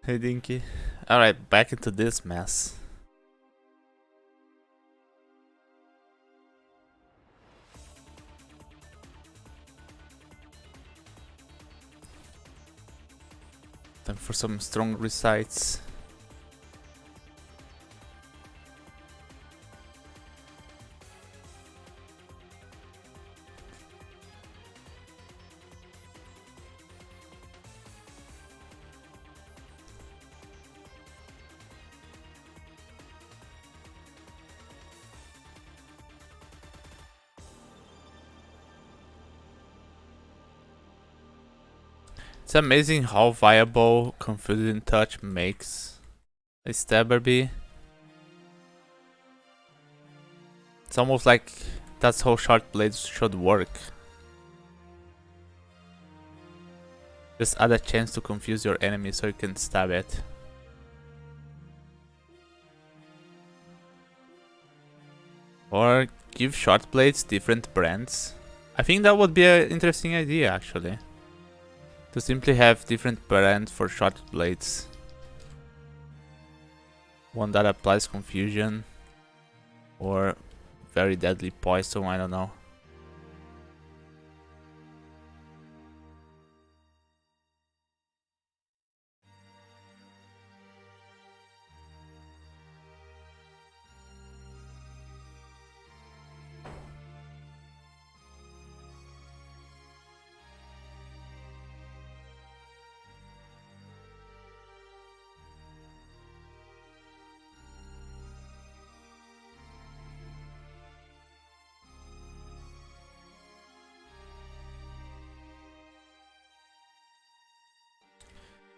Hey Dinky. Alright, back into this mess. Time for some strong recites. It's amazing how viable Confusing Touch makes a stabber be. It's almost like that's how short blades should work. Just add a chance to confuse your enemy so you can stab it. Or give short blades different brands. I think that would be an interesting idea actually. To simply have different brands for short blades. One that applies confusion. Or very deadly poison, I don't know.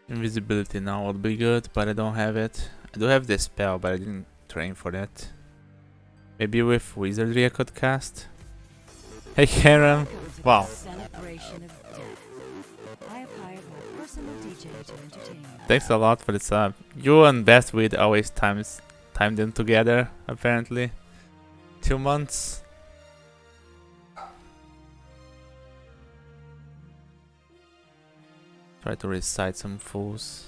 Invisibility now would be good, but I don't have it. I do have the spell, but I didn't train for that. Maybe with wizardry I could cast? Hey Karen! Wow. Thanks a lot for the sub. You and Bestweed always time them together, apparently. 2 months. Try to recite some fools.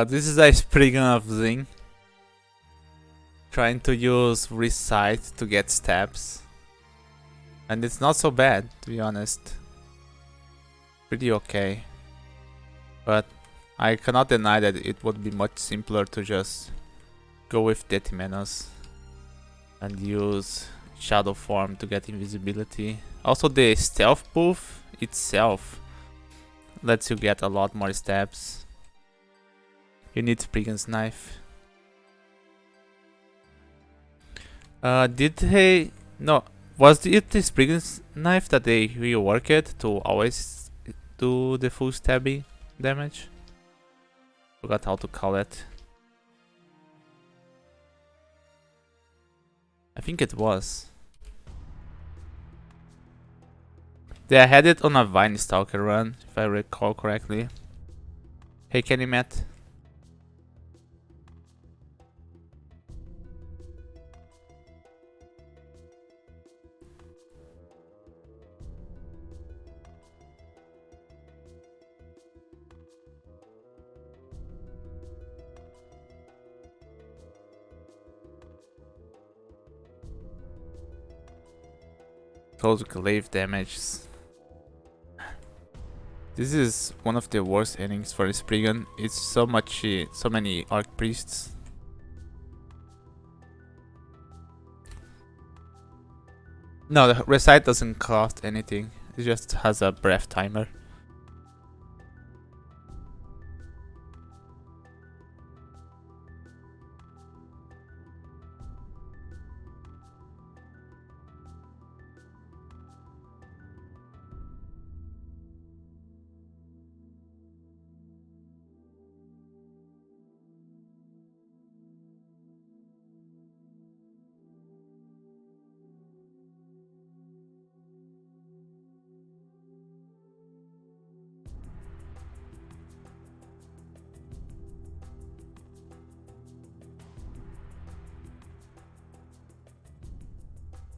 This is a Spriggan of Zing. Trying to use recite to get stabs. And it's not so bad, to be honest. Pretty okay. But I cannot deny that it would be much simpler to just go with Death Menace and use Shadow Form to get invisibility. Also the stealth buff itself lets you get a lot more stabs. You need Spriggan's Knife. Did they... No, was it the Spriggan's Knife that they reworked it to always do the full stabby damage? Forgot how to call it. I think it was. They had it on a Vine Stalker run, if I recall correctly. Hey Kenny Matt. Those glaive damages. This is one of the worst endings for Spriggan. It's so many Arc Priests. No, the recite doesn't cost anything. It just has a breath timer.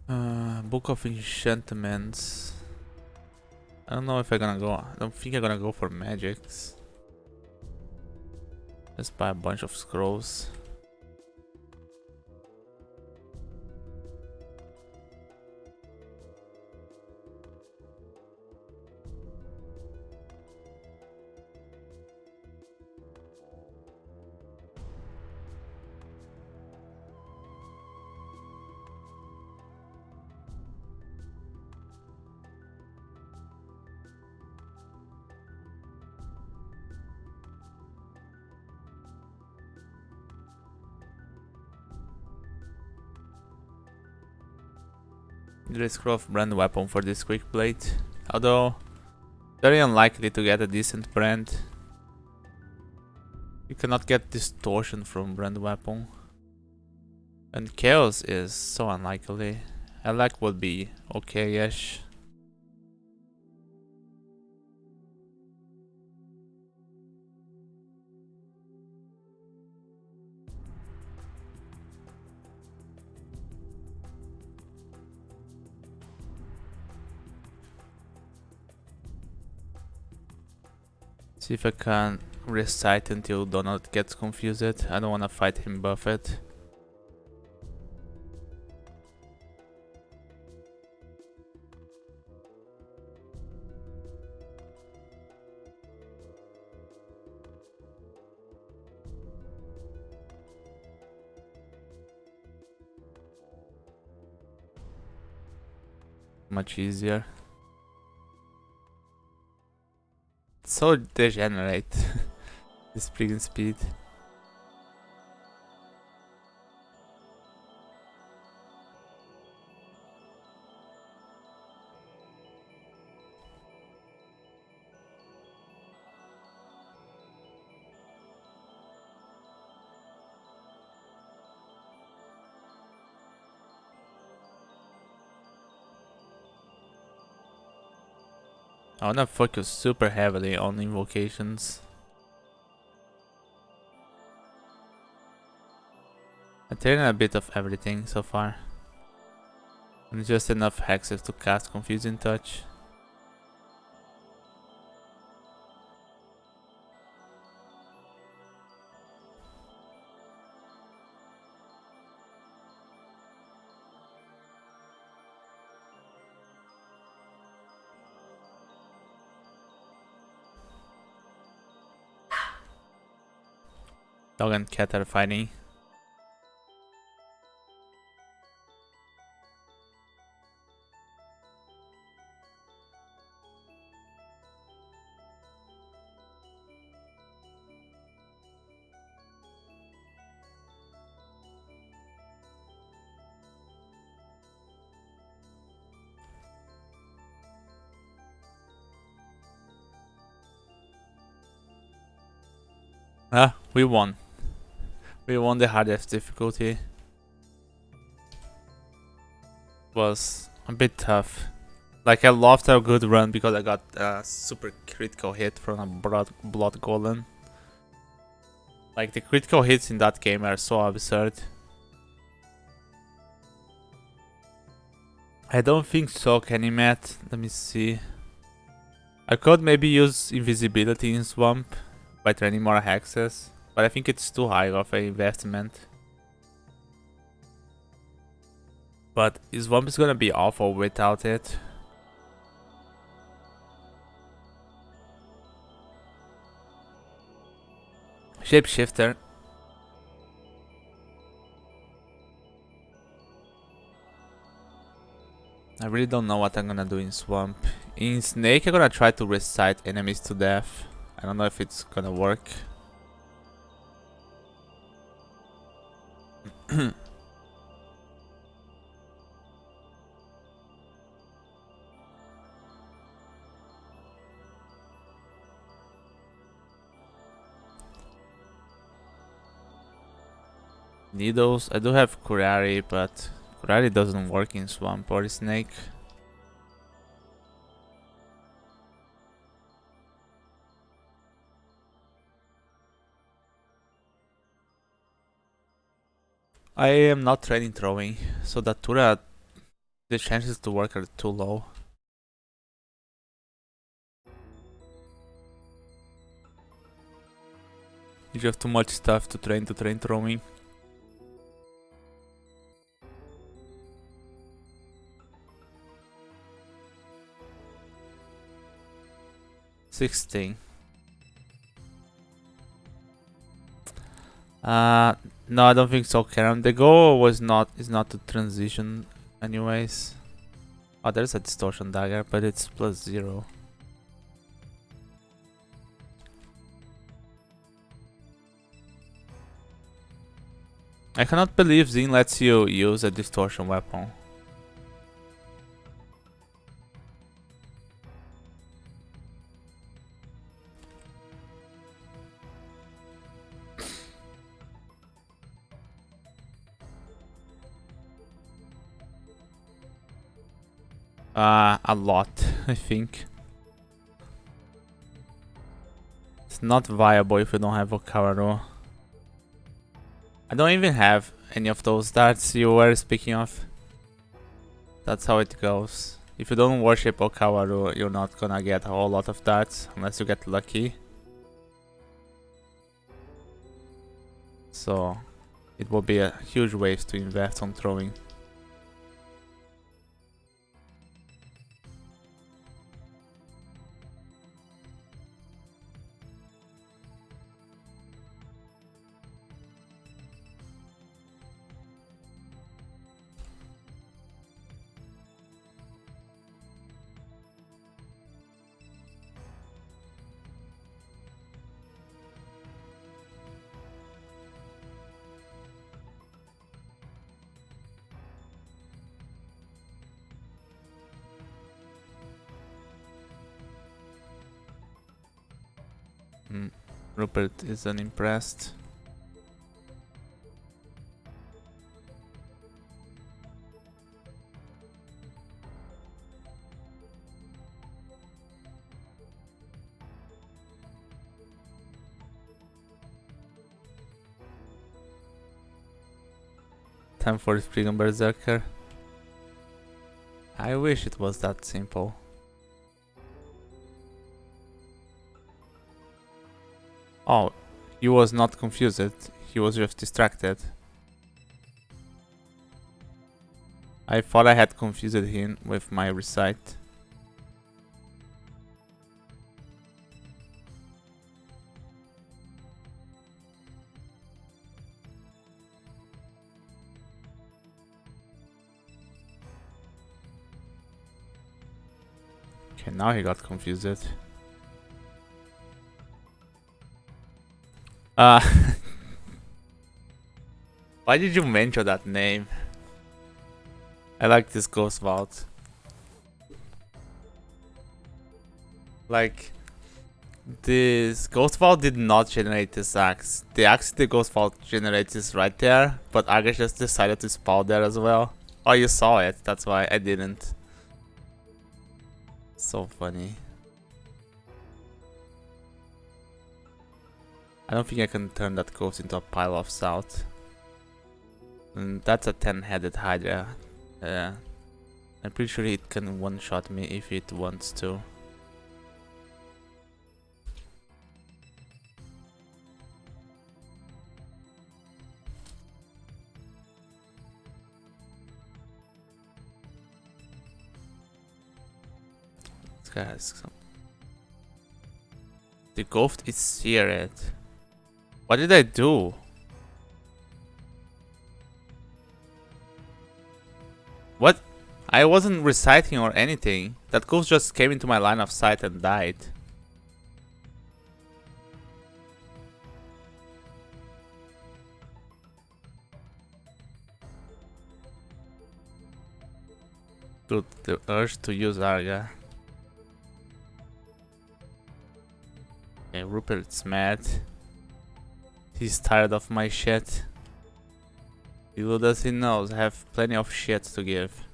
Book of Enchantments. I don't know if I'm gonna go. I don't think I'm gonna go for magics. Let's buy a bunch of scrolls. There is scroll of brand weapon for this quick blade, although very unlikely to get a decent brand. You cannot get distortion from brand weapon, and chaos is so unlikely. Elec would be okay-ish. See if I can recite until Donald gets confused. I don't wanna fight him Buffett. Much easier. So degenerate. This freaking speed. I wanna focus super heavily on invocations. I turn a bit of everything so far. And just enough hexes to cast Confusing Touch. Dog and cat are fighting. Ah, we won. We won the hardest difficulty. Was a bit tough. Like, I lost a good run because I got a super critical hit from a blood golem. Like, the critical hits in that game are so absurd. I don't think so, can you, Matt? Let me see. I could maybe use invisibility in Swamp by training more hexes, but I think it's too high of an investment. But Swamp is gonna be awful without it. Shapeshifter. I really don't know what I'm gonna do in Swamp. In Snake, I'm gonna try to recite enemies to death. I don't know if it's gonna work. Needles. I do have Kurari, but Kurari doesn't work in Swamp or Snake. I am not training throwing, so Datura The chances to work are too low. You have too much stuff to train throwing. $16. No, I don't think so, Karen. The goal is not to transition anyways. Oh, there's a distortion dagger, but it's +0. I cannot believe Zine lets you use a distortion weapon. A lot, I think. It's not viable if you don't have Okawaru. I don't even have any of those darts you were speaking of. That's how it goes. If you don't worship Okawaru, you're not gonna get a whole lot of darts unless you get lucky. So it will be a huge waste to invest on throwing. Rupert is unimpressed. Time for Spriggan Berserker. I wish it was that simple. Oh, he was not confused, he was just distracted. I thought I had confused him with my recite. Okay, now he got confused. Why did you mention that name? I like this Ghost Vault. Like, this Ghost Vault did not generate this axe. The axe the Ghost Vault generates is right there, but Aga just decided to spawn there as well. Oh, you saw it, that's why I didn't. So funny. I don't think I can turn that ghost into a pile of salt. And that's a 10-headed Hydra. I'm pretty sure it can one-shot me if it wants to. This guy has some... The ghost is seared. What did I do? What? I wasn't reciting or anything. That ghost just came into my line of sight and died. Dude, the urge to use Arga. Okay, Rupert's mad. He's tired of my shit. Little does he knows I have plenty of shit to give.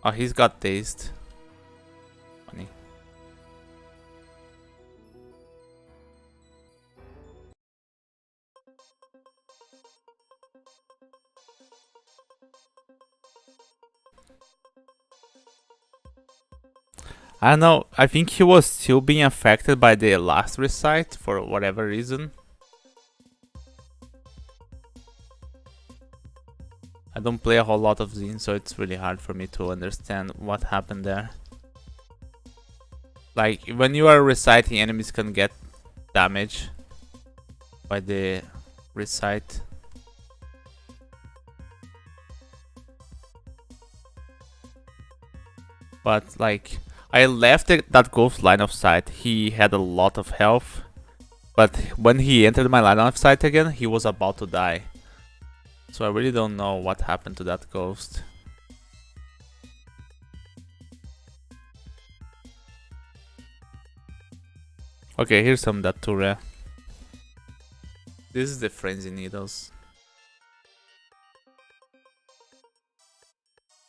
Oh, he's got dazed. Funny. I don't know. I think he was still being affected by the last recite for whatever reason. I don't play a whole lot of Zine, so it's really hard for me to understand what happened there. Like, when you are reciting, enemies can get damage by the recite. But, like, I left that ghost line of sight. He had a lot of health. But when he entered my line of sight again, he was about to die. So I really don't know what happened to that ghost. Okay, here's some Datura. This is the Frenzy Needles.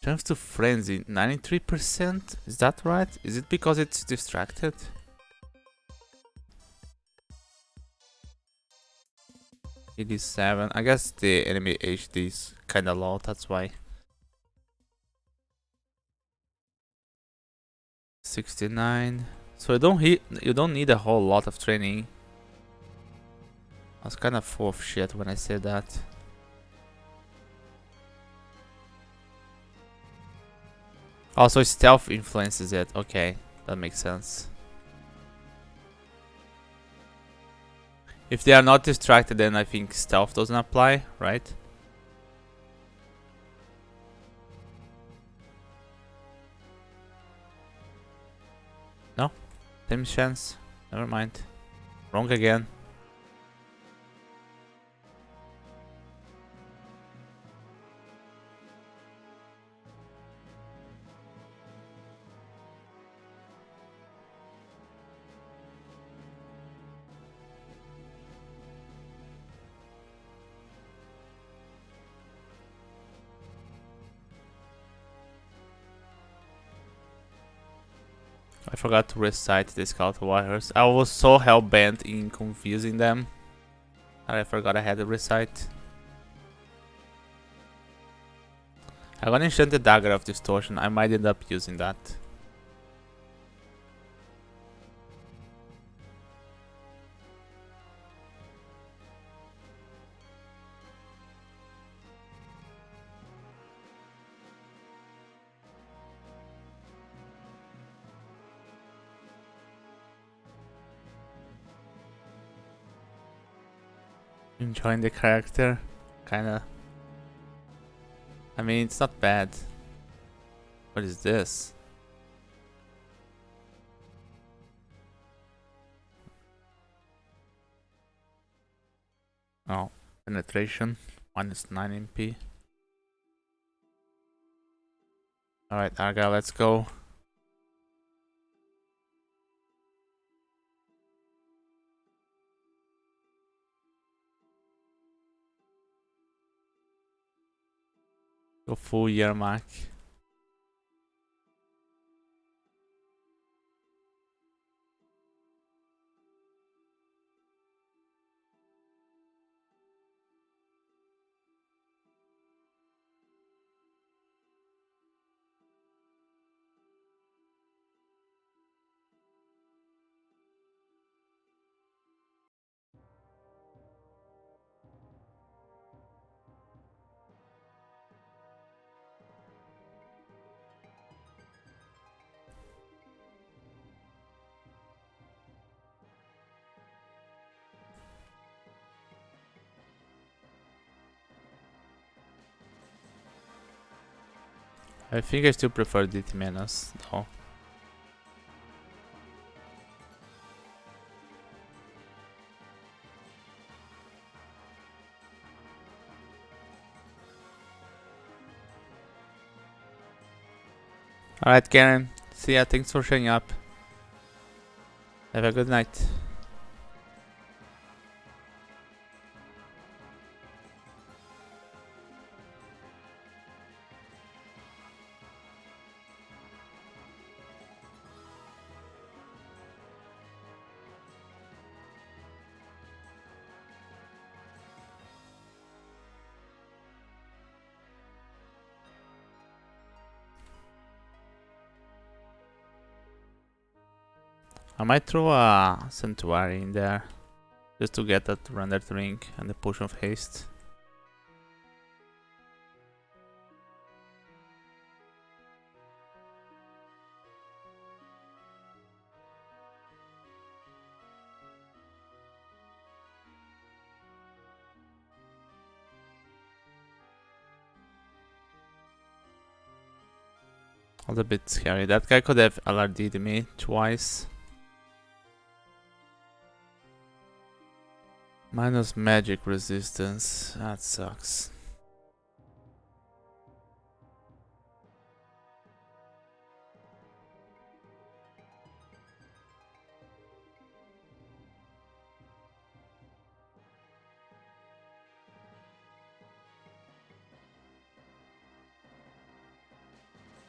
Chance to Frenzy, 93%? Is that right? Is it because it's distracted? It is 7. I guess the enemy HD is kinda low, that's why. 69. So you don't need a whole lot of training. I was kinda full of shit when I said that. Also, stealth influences it. Okay, that makes sense. If they are not distracted, then I think stealth doesn't apply, right? No? Same chance. Never mind. Wrong again. I forgot to recite the Scout Warriors. I was so hell-bent in confusing them that I forgot I had to recite. I got an Enchanted Dagger of Distortion. I might end up using that. Enjoying the character, kinda. I mean, it's not bad. What is this? Oh, penetration, -9 MP. Alright, Argyle, let's go. Go full year mark. I think I still prefer DT Menace, though. Alright, Karen. See ya. Thanks for showing up. Have a good night. I might throw a Sanctuary in there just to get that rendered ring and the Potion of Haste. A little bit scary. That guy could have LRD'd me twice. Minus magic resistance. That sucks.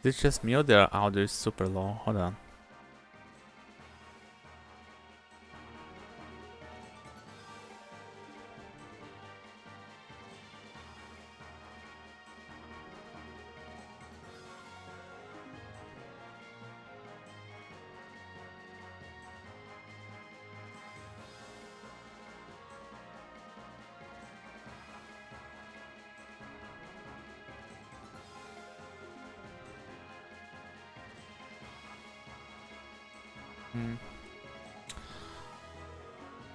Is it just me or their Audio is super low? Hold on.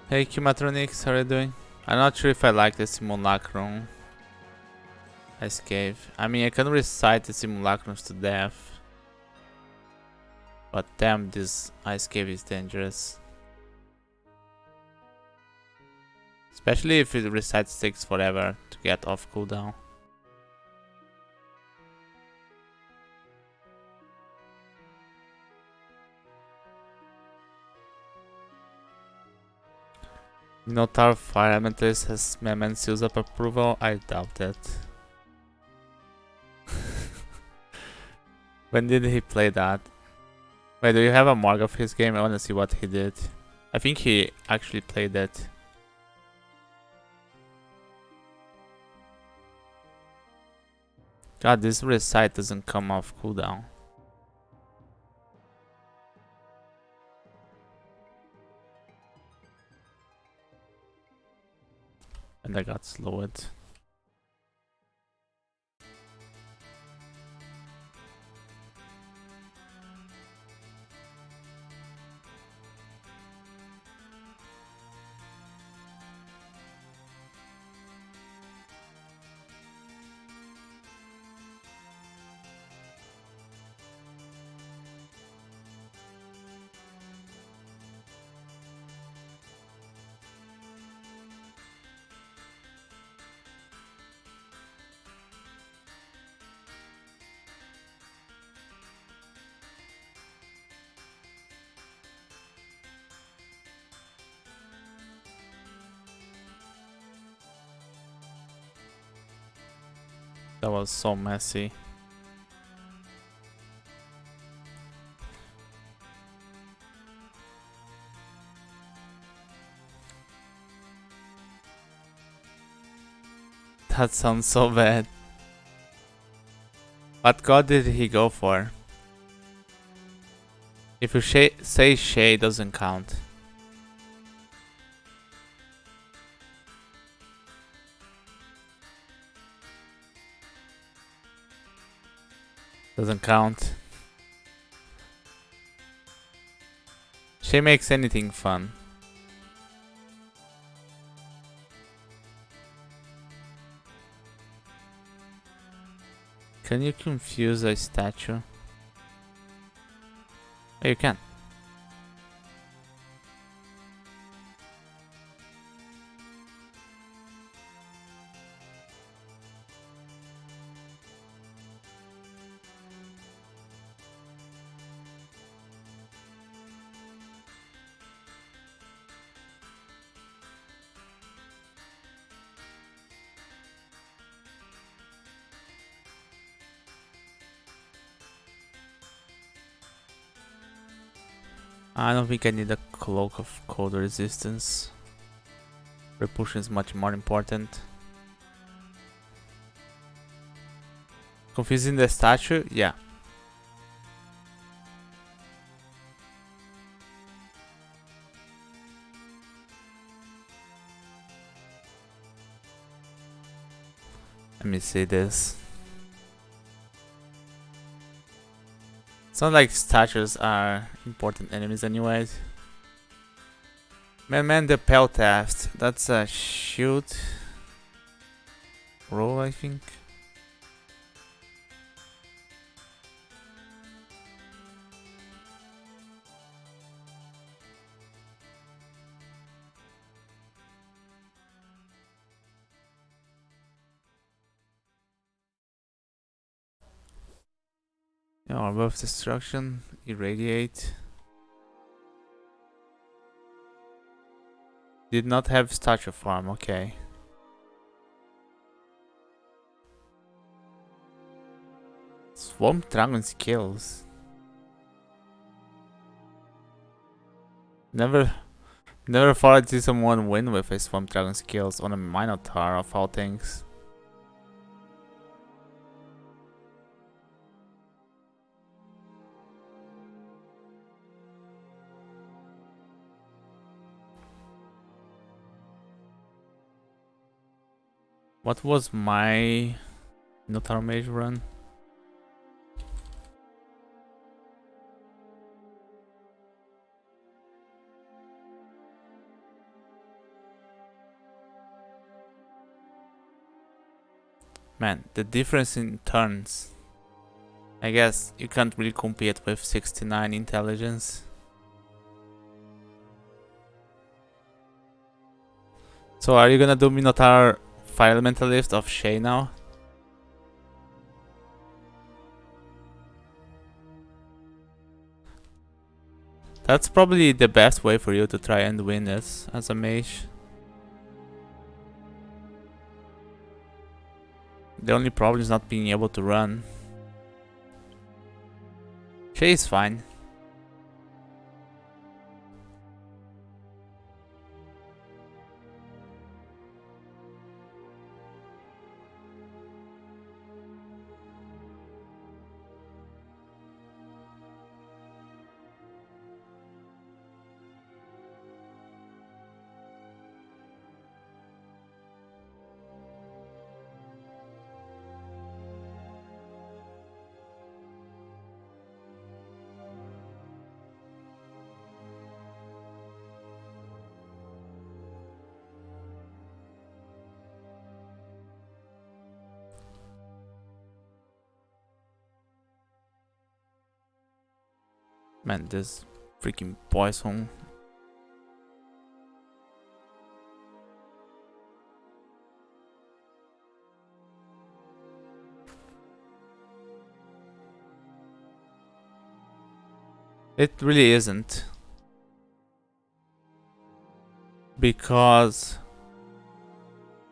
Hey Cumatronics, how are you doing? I'm not sure if I like the Simulacrum Ice Cave. I mean, I can recite the Simulacrums to death. But damn, this Ice Cave is dangerous. Especially if it recites takes forever to get off cooldown. Notar Fire Elementalist has Memen seals up approval? I doubt it. When did he play that? Wait, do you have a mark of his game? I wanna see what he did. I think he actually played it. God, this recite doesn't come off cooldown. And I got slowed. That was so messy. That sounds so bad. What god did he go for? If you say Shay, doesn't count. Doesn't count. She makes anything fun. Can you confuse a statue? Oh, you can. I don't think I need a cloak of cold resistance. Repulsion is much more important. Confusing the statue? Yeah. Let me see this. It's not like statues are important enemies anyways. Man, the Pell Theft. That's a shoot roll, I think. Yeah, Orb of Destruction, Irradiate. Did not have statue farm, okay. Swamp Dragon skills. Never thought I'd see someone win with a Swamp Dragon skills on a Minotaur of all things. What was my Minotaur Mage run? Man, the difference in turns. I guess you can't really compete with 69 intelligence. So are you gonna do Minotaur Fire Elemental Lift of Shay now? That's probably the best way for you to try and win this as a mage. The only problem is not being able to run. Shay is fine. Man, this freaking poison. It really isn't. Because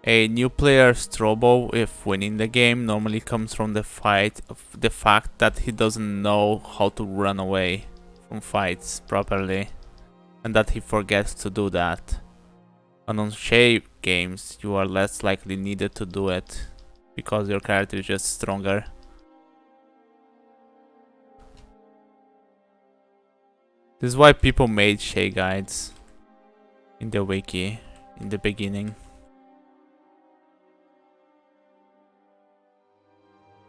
a new player's trouble with winning the game normally comes from the fact that he doesn't know how to run away from fights properly, and that he forgets to do that. And on Shay games, you are less likely needed to do it because your character is just stronger. This is why people made Shay guides in the wiki in the beginning.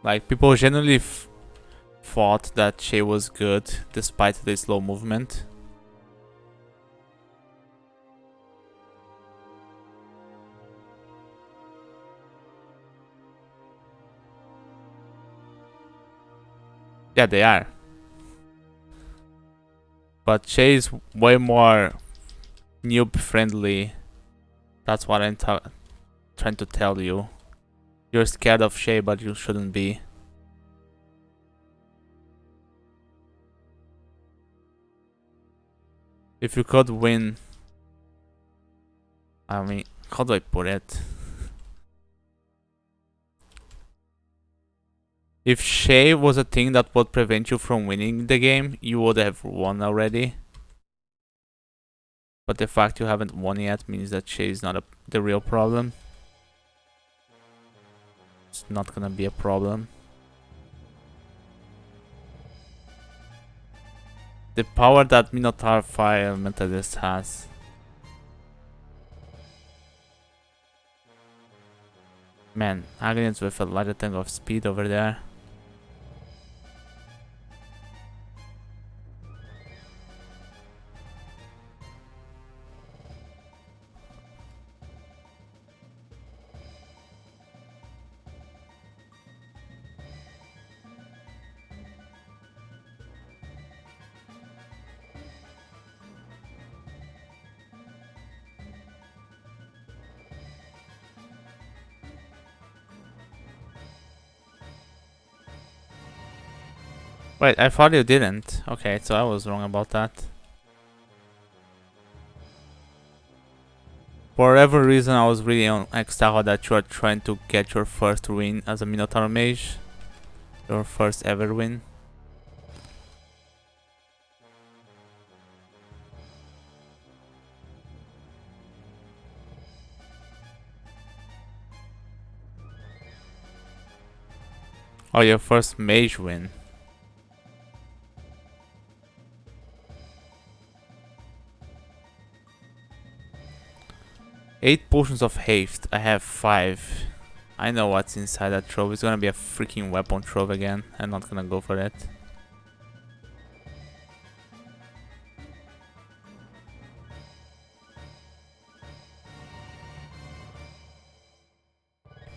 Like, people genuinely thought that Shay was good despite the slow movement. Yeah, they are. But Shay is way more noob friendly. That's what I'm trying to tell you. You're scared of Shay, but you shouldn't be. If you could win... I mean, how do I put it? If Shay was a thing that would prevent you from winning the game, you would have won already. But the fact you haven't won yet means that Shay is not the real problem. It's not gonna be a problem. The power that Minotaur Fire Elementalist has. Man, Agnes with a larger tank of speed over there. Wait, I thought you didn't. Okay, so I was wrong about that. For whatever reason, I was really on ecstatic that you are trying to get your first win as a Minotaur mage. Your first ever win. Oh, your first mage win. Eight potions of haste. I have 5. I know what's inside that trove. It's gonna be a freaking weapon trove again. I'm not gonna go for that.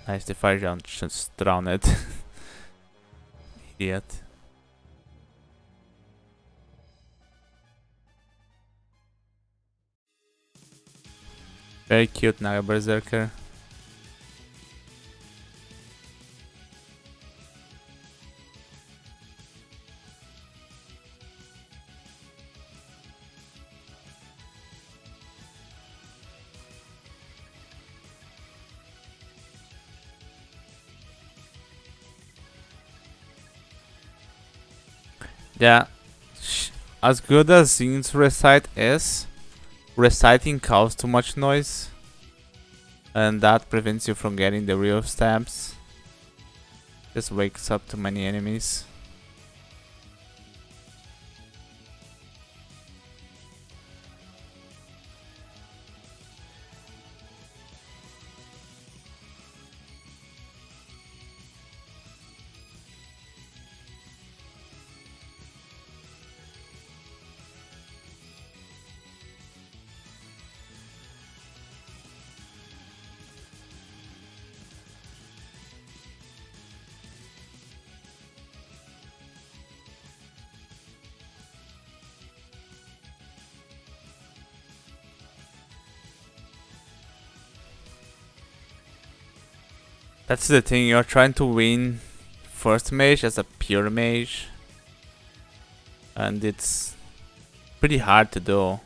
Nice, the fire giant just drowned it. Idiot. Very cute Naga Berserker. Yeah, as good as Zin's recite is, reciting causes too much noise, and that prevents you from getting the real stabs. Just wakes up too many enemies. That's the thing, you're trying to win first mage as a pure mage, and it's pretty hard to do.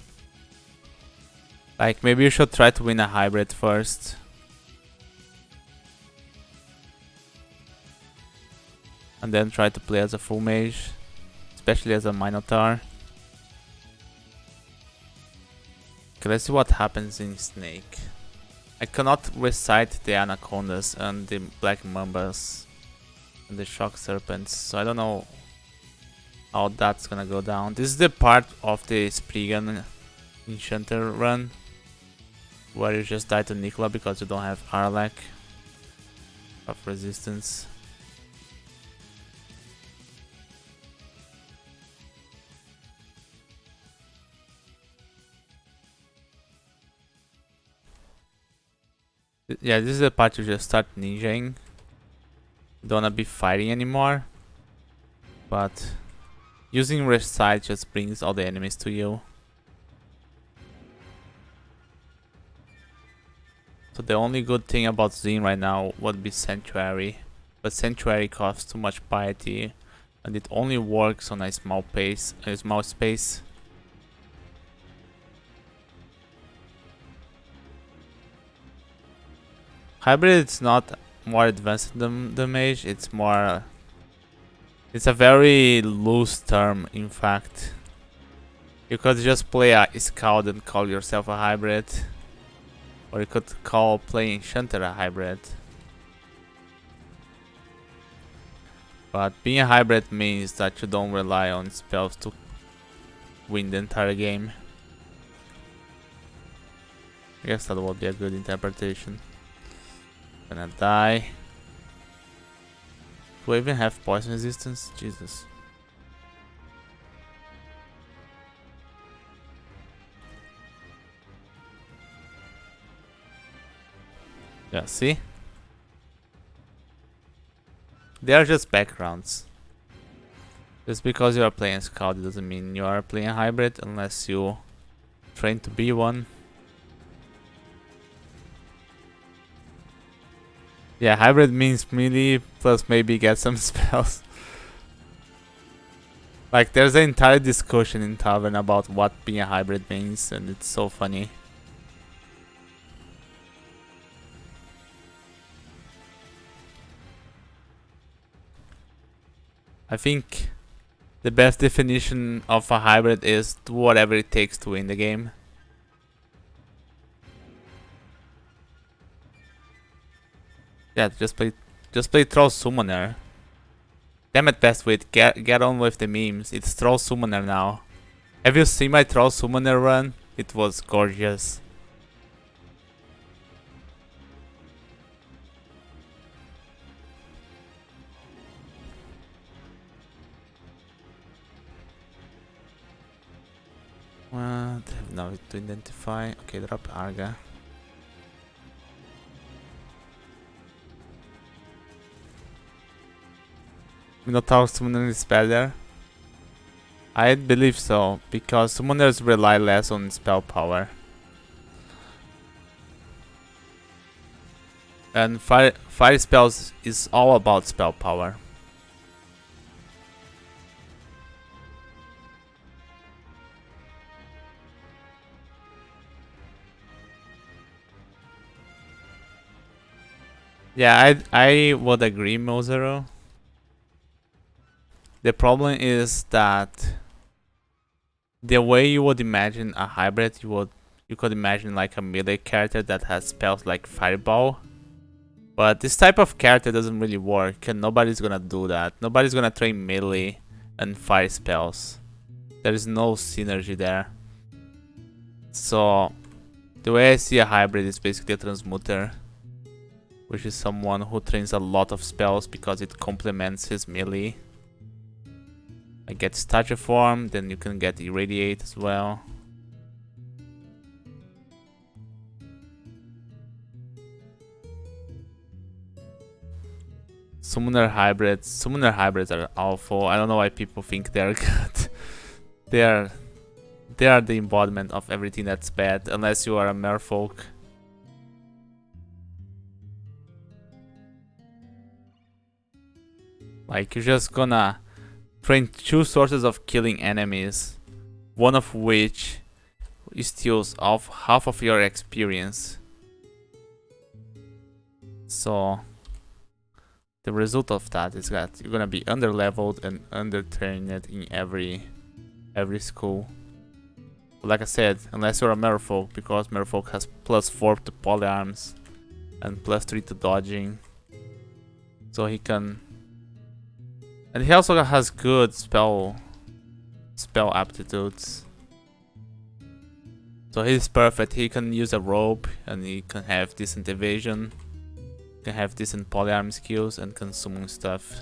Like, maybe you should try to win a hybrid first. And then try to play as a full mage, especially as a Minotaur. Okay, let's see what happens in Snake. I cannot recite the Anacondas and the Black Mambas and the Shock Serpents, so I don't know how that's gonna go down. This is the part of the Spriggan Enchanter run where you just die to Nikola because you don't have Arlek of resistance. Yeah, this is the part you just start ninjaing. You don't wanna be fighting anymore. But using recite just brings all the enemies to you. So the only good thing about Zin right now would be Sanctuary. But Sanctuary costs too much piety. And it only works on a small space. Hybrid is not more advanced than the mage, it's more... It's a very loose term, in fact. You could just play a scout and call yourself a hybrid. Or you could call playing Enchanter a hybrid. But being a hybrid means that you don't rely on spells to win the entire game. I guess that would be a good interpretation. Gonna die. Do I even have poison resistance? Jesus. Yeah, see? They are just backgrounds. Just because you are playing Scout doesn't mean you are playing Hybrid unless you train to be one. Yeah, Hybrid means melee plus maybe get some spells. Like, there's an entire discussion in Tavern about what being a Hybrid means, and it's so funny. I think the best definition of a hybrid is do whatever it takes to win the game. Yeah, just play Troll Summoner. Damn it, best wit, get on with the memes. It's Troll Summoner now. Have you seen my Troll Summoner run? It was gorgeous. What? Now to identify. Okay, drop Arga. Minotaur Summoner is better. I believe so, because summoners rely less on spell power. And fire spells is all about spell power. Yeah, I would agree, Mozero. The problem is that the way you would imagine a hybrid, you could imagine like a melee character that has spells like Fireball. But this type of character doesn't really work, and nobody's gonna do that. Nobody's gonna train melee and fire spells. There is no synergy there. So the way I see a hybrid is basically a transmuter, which is someone who trains a lot of spells because it complements his melee. I get Statue Form, then you can get Irradiate as well. Summoner hybrids are awful. I don't know why people think they're good. they are the embodiment of everything that's bad, unless you are a merfolk. Like, you're just gonna train two sources of killing enemies, one of which steals off half of your experience. So the result of that is that you're gonna be under-leveled and under-trained in every school. But like I said, unless you're a merfolk, because merfolk has +4 to polyarms and +3 to dodging, so he can. And he also has good spell aptitudes. So he's perfect. He can use a rope and he can have decent evasion. Can have decent polyarm skills and can summon stuff.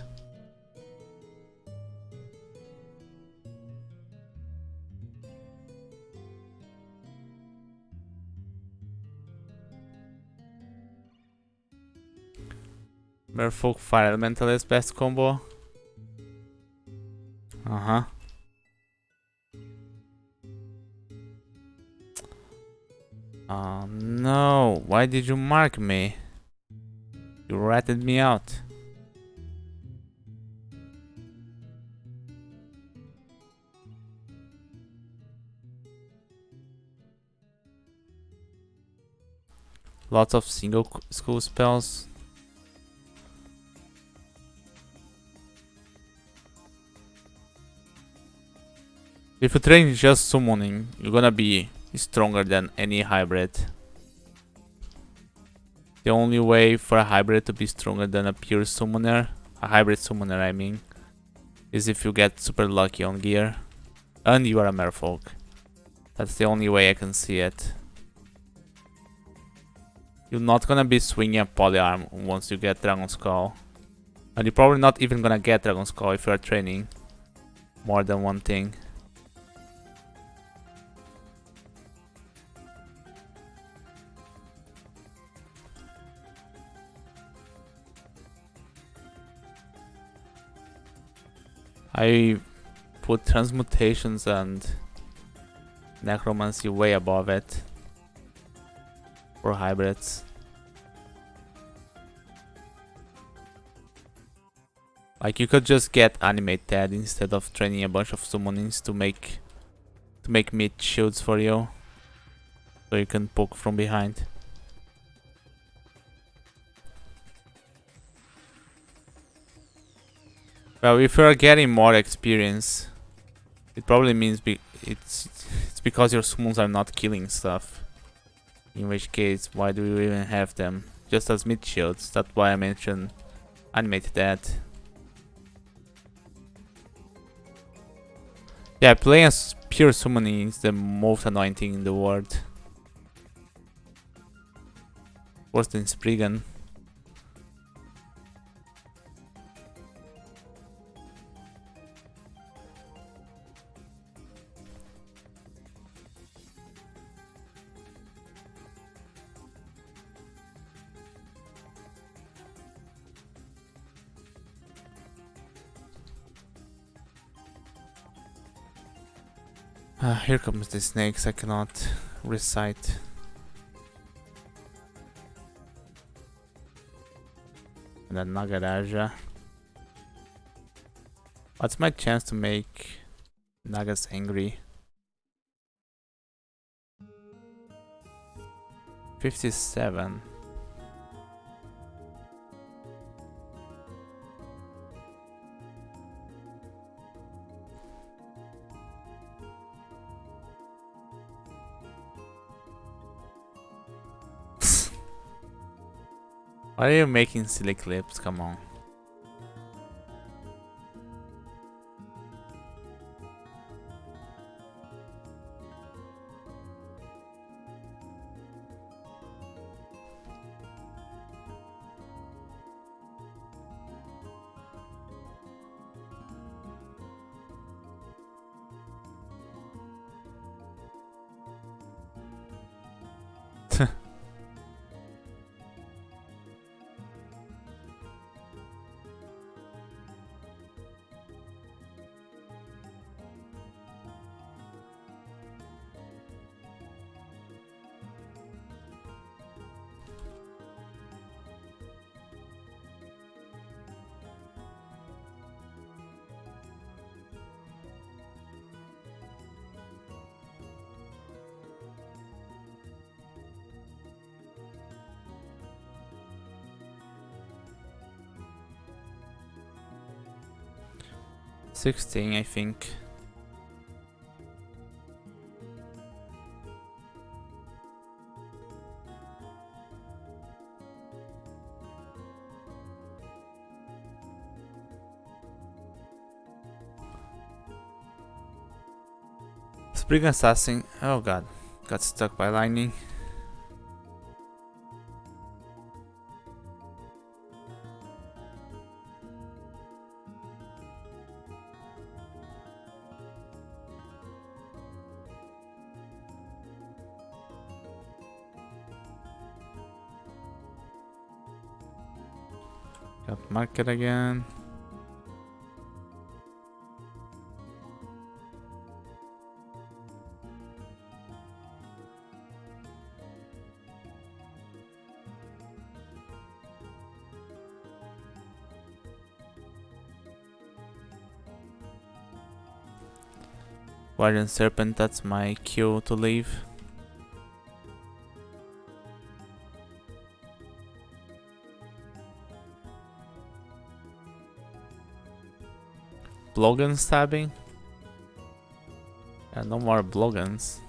Merfolk Fire Elementalist best combo. Oh no, why did you mark me? You ratted me out. Lots of single school spells. If you train just summoning, you're gonna be stronger than any hybrid. The only way for a hybrid to be stronger than a pure summoner, a hybrid summoner I mean, is if you get super lucky on gear and you are a merfolk. That's the only way I can see it. You're not gonna be swinging a polyarm once you get Dragon Skull. And you're probably not even gonna get Dragon Skull if you're training more than one thing. I put transmutations and necromancy way above it for hybrids. Like, you could just get animate dead instead of training a bunch of summonings to make mid shields for you, so you can poke from behind. Well, if you're getting more experience, it probably means it's because your summons are not killing stuff. In which case, why do you even have them? Just as mid shields. That's why I mentioned animate dead. Yeah, playing as pure summoning is the most annoying thing in the world. Worse than Spriggan. Here comes the snakes, I cannot recite. And then Nagaraja. What's my chance to make Nagas angry? 57. Why are you making silly clips? Come on. $16, I think. Spring Assassin. Oh god. Got stuck by lightning. Got market again. Guardian Serpent, that's my cue to leave. Blogan stabbing? Yeah, no more Blogans.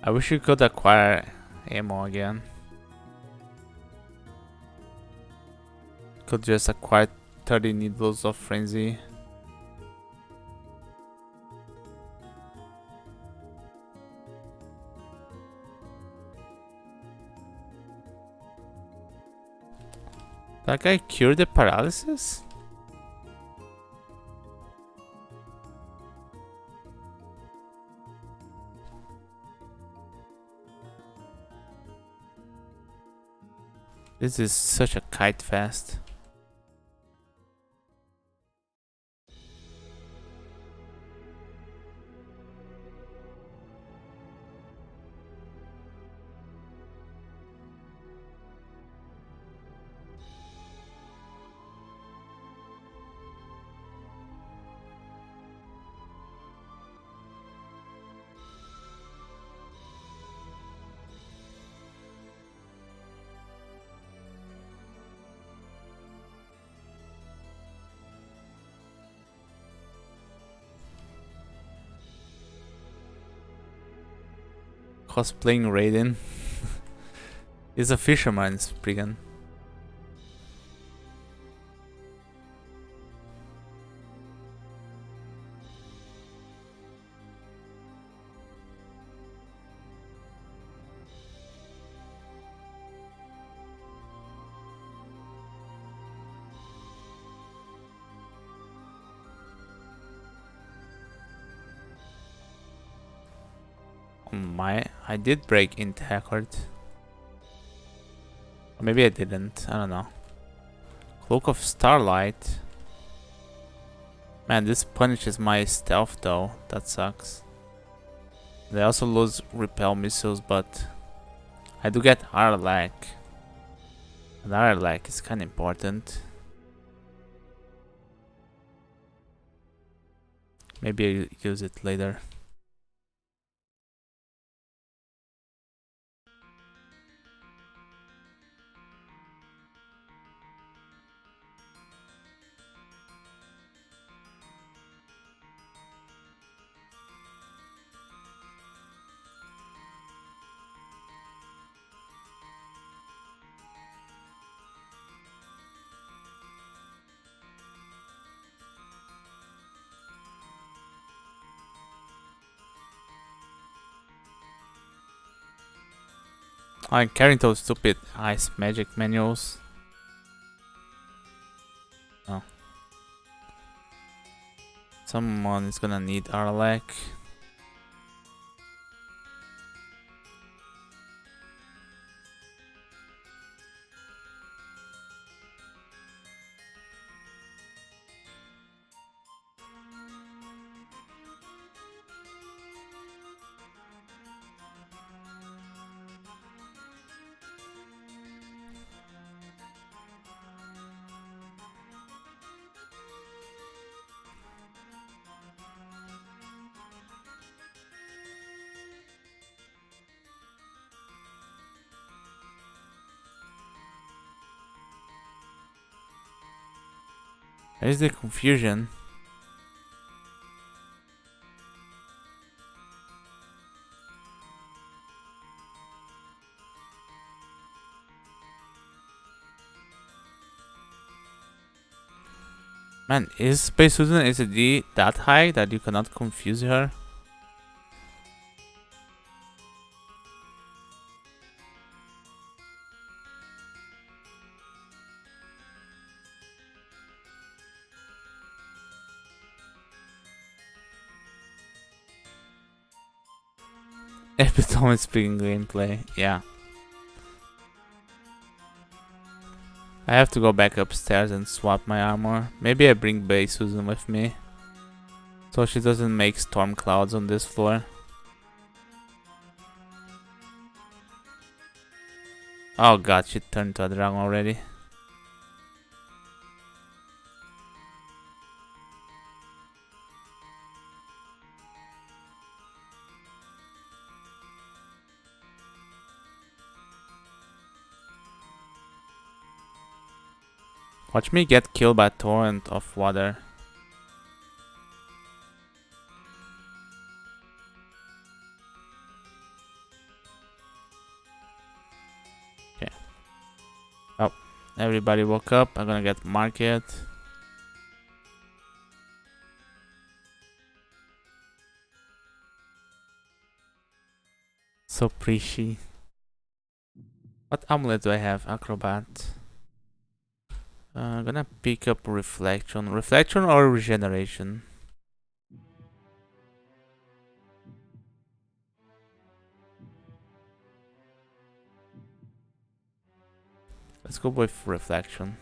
I wish you could acquire ammo again. Could just acquire 30 needles of frenzy. That guy cured the paralysis? This is such a kite fest. Cosplaying Raiden. He's a fisherman, Spriggan. I did break into Hackard. Or maybe I didn't, I don't know. Cloak of Starlight. Man, this punishes my stealth though, that sucks. They also lose repel missiles, but I do get Arlac. And Arlac is kinda important. Maybe I use it later. I'm carrying those stupid ice magic manuals. Oh. Someone is gonna need Arlac. There's the confusion. Man, is Space Susan is a D that high that you cannot confuse her? Epitome speaking gameplay, yeah. I have to go back upstairs and swap my armor. Maybe I bring Bay Susan with me, so she doesn't make storm clouds on this floor. Oh god, she turned to a dragon already. Watch me get killed by a torrent of water. Okay. Oh, everybody woke up. I'm gonna get market. So pretty. What amulet do I have? Acrobat. I'm gonna pick up reflection. Reflection or regeneration? Let's go with reflection.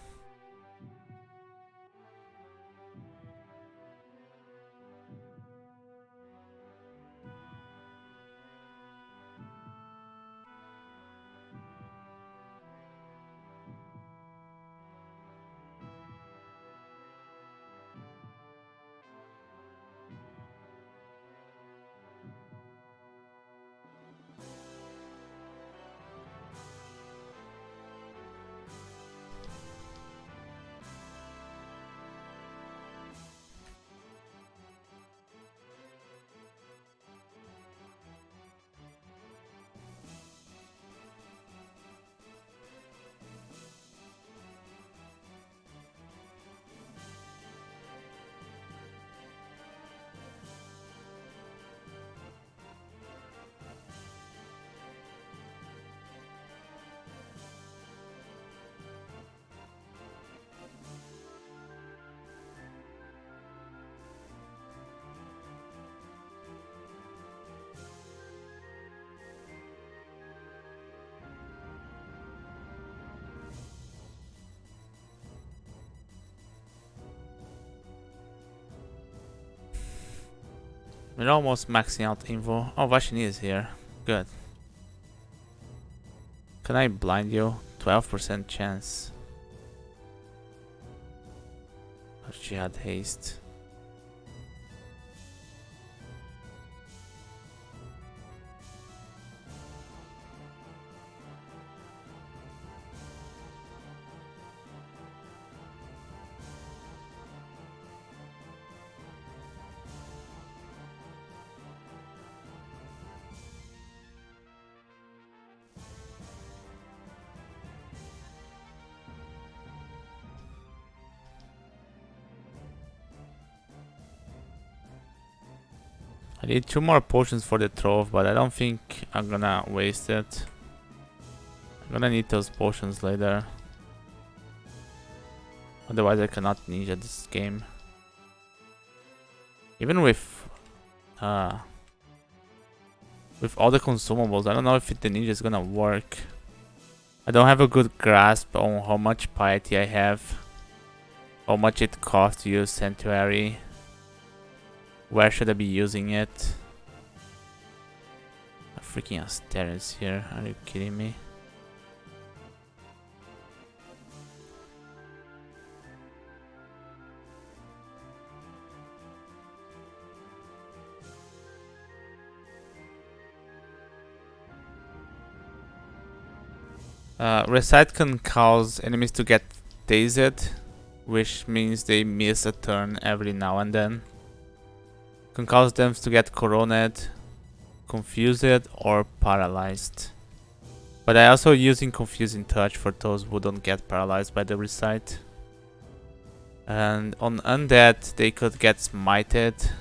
We're almost maxing out info. Oh, Vashini is here. Good. Can I blind you? 12% chance. Oh, she had haste. I need 2 more potions for the trove, but I don't think I'm gonna waste it. I'm gonna need those potions later. Otherwise I cannot ninja this game. Even with all the consumables, I don't know if the ninja is gonna work. I don't have a good grasp on how much piety I have. How much it costs to use Sanctuary. Where should I be using it? A freaking Asterius here, are you kidding me? Recite can cause enemies to get dazed, which means they miss a turn every now and then. Can cause them to get coroned, confused, or paralyzed. But I also using Confusing Touch for those who don't get paralyzed by the recite. And on undead, they could get smited,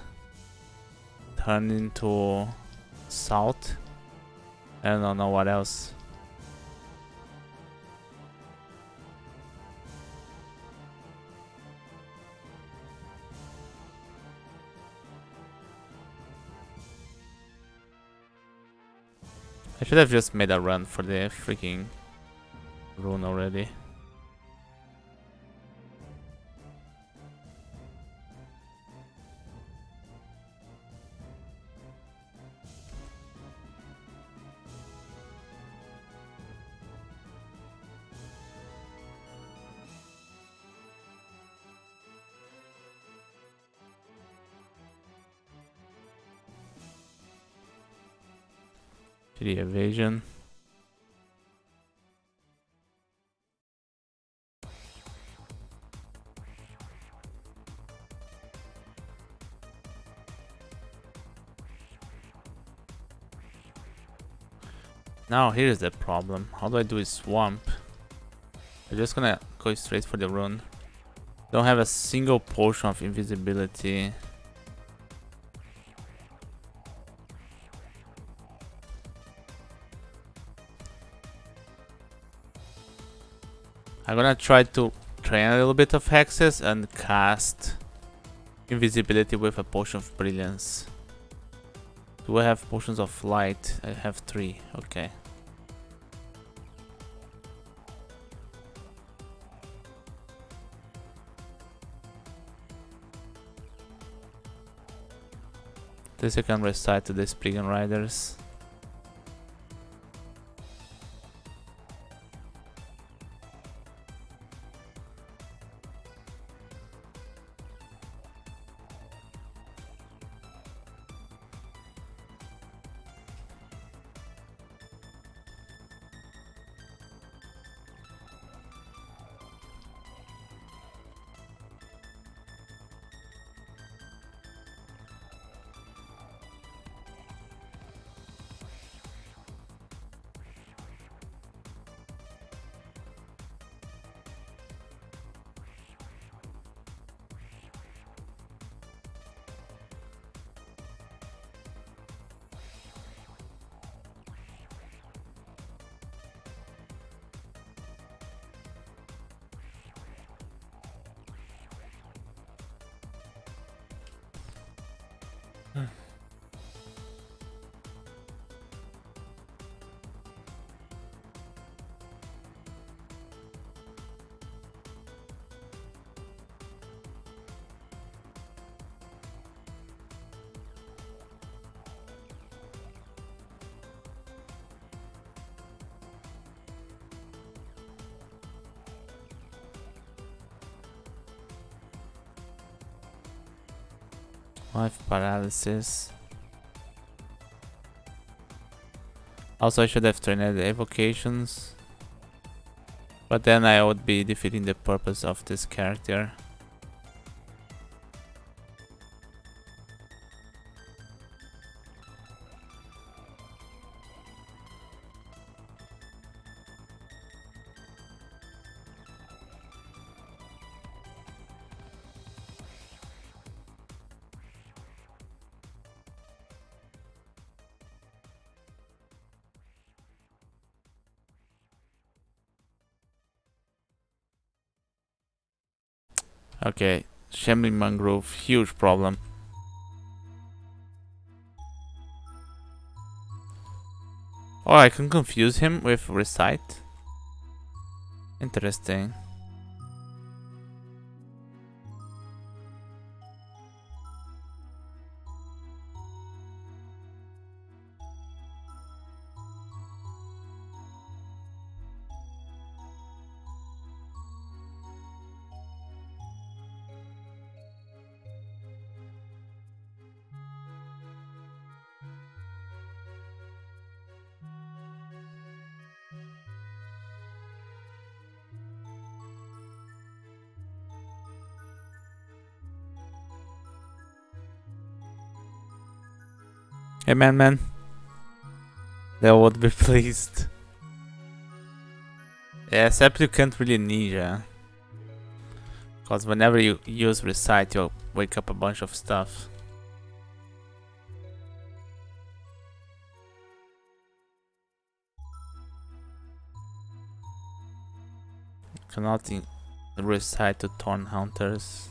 turn into salt. I don't know what else. I should have just made a run for the freaking rune already. The evasion. Now here's the problem. How do I do a swamp? I'm just gonna go straight for the rune. Don't have a single potion of invisibility. I'm gonna try to train a little bit of hexes and cast invisibility with a potion of brilliance. Do I have potions of light? I have 3. Okay. This I can recite to the Spriggan Riders. Life paralysis. Also, I should have trained the evocations, but then I would be defeating the purpose of this character. Okay, Shambling Mangrove, huge problem. Oh, I can confuse him with Recite. Interesting. Hey man. They would be pleased. Yeah, except you can't really ninja. Because whenever you use Recite, you'll wake up a bunch of stuff. Cannot Recite to Thorn Hunters.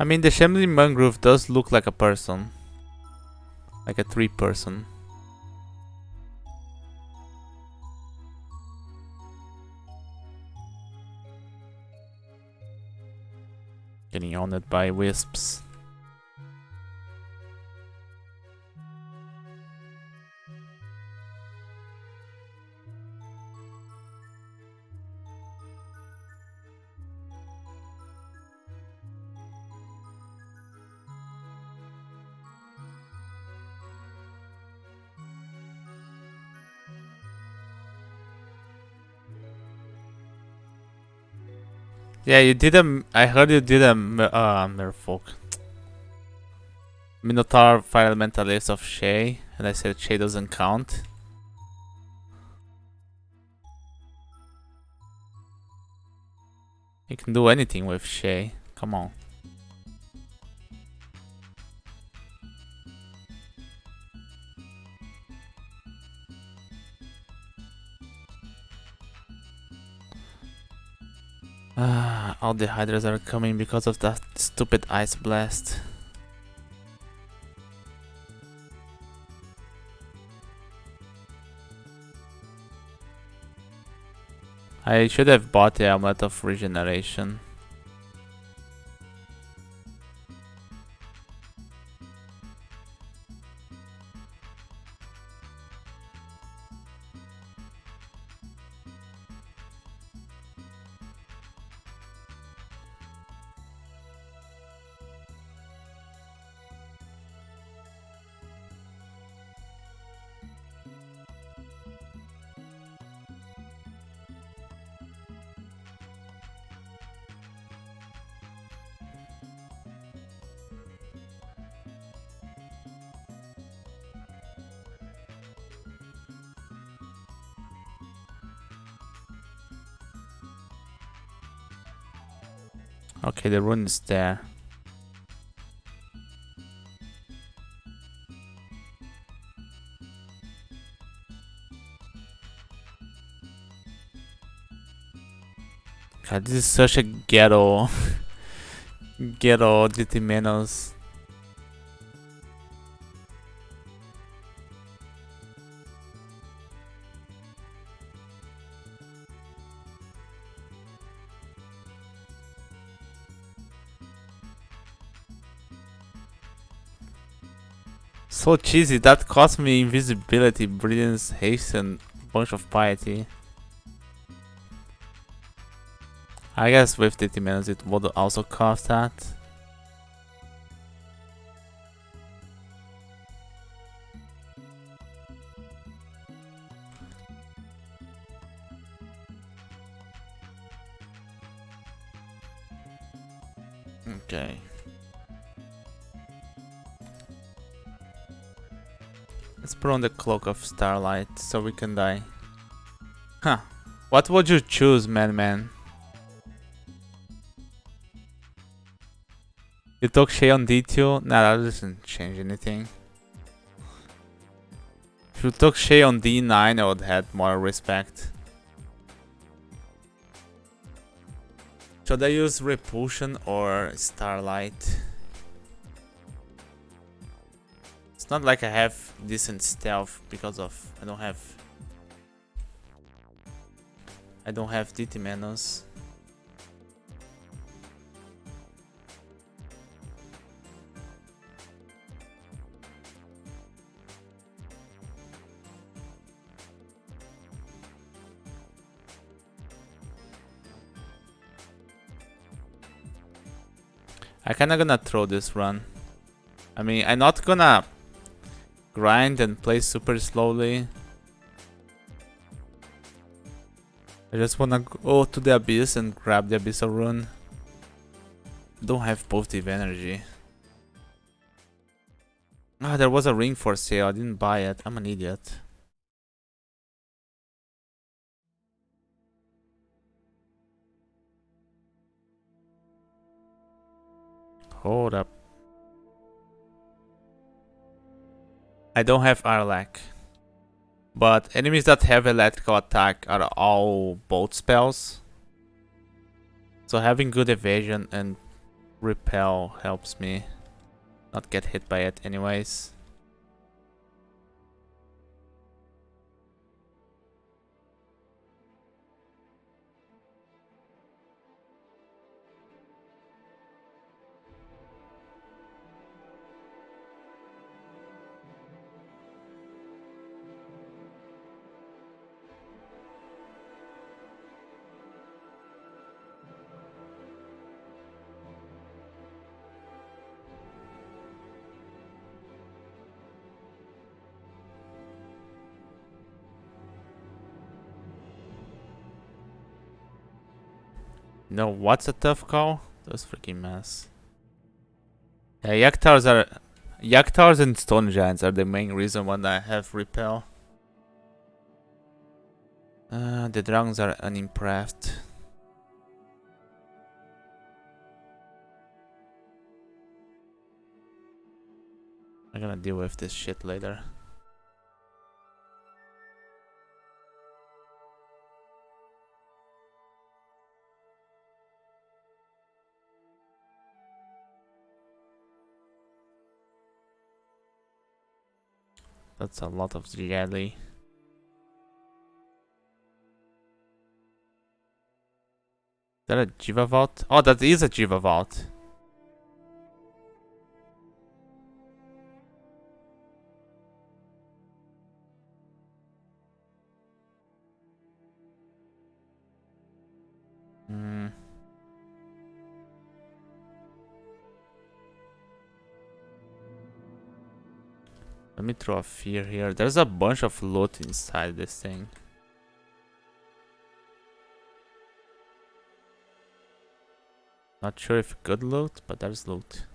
I mean, the Shambling Mangrove does look like a person. Like a 3-person. Getting owned by wisps. Yeah, you did a. I heard you did a Merfolk. Minotaur Fire Elementalist of Shay, and I said Shay doesn't count. You can do anything with Shay. Come on. All the hydras are coming because of that stupid ice blast. I should have bought the amulet of regeneration. Okay, the rune is there. God, this is such a ghetto DT Menos. So cheesy, that cost me invisibility, brilliance, haste, and bunch of piety. I guess with DT Menos it would also cost that. Okay. Let's put on the Cloak of Starlight so we can die. Huh. What would you choose, man? You took Shay on D2? Nah, that doesn't change anything. If you took Shay on D9, I would have more respect. Should I use Repulsion or Starlight? It's not like I have decent stealth because of I don't have DT Menos. I kinda gonna throw this run. I mean, I'm not gonna grind and play super slowly. I just wanna go to the Abyss and grab the Abyssal rune. I don't have positive energy. Ah, there was a ring for sale. I didn't buy it. I'm an idiot. Hold up. I don't have Arlak. But enemies that have electrical attack are all bolt spells. So having good evasion and repel helps me not get hit by it anyways. No, what's a tough call? Those freaking mess. Yeah, Yaktars and Stone Giants are the main reason why I have repel. The dragons are unimpressed. I'm gonna deal with this shit later. That's a lot of jelly. Is that a Jiva Vault? Oh, that is a Jiva Vault. Hmm. Let me throw a fear here. There's a bunch of loot inside this thing. Not sure if good loot, but there's loot.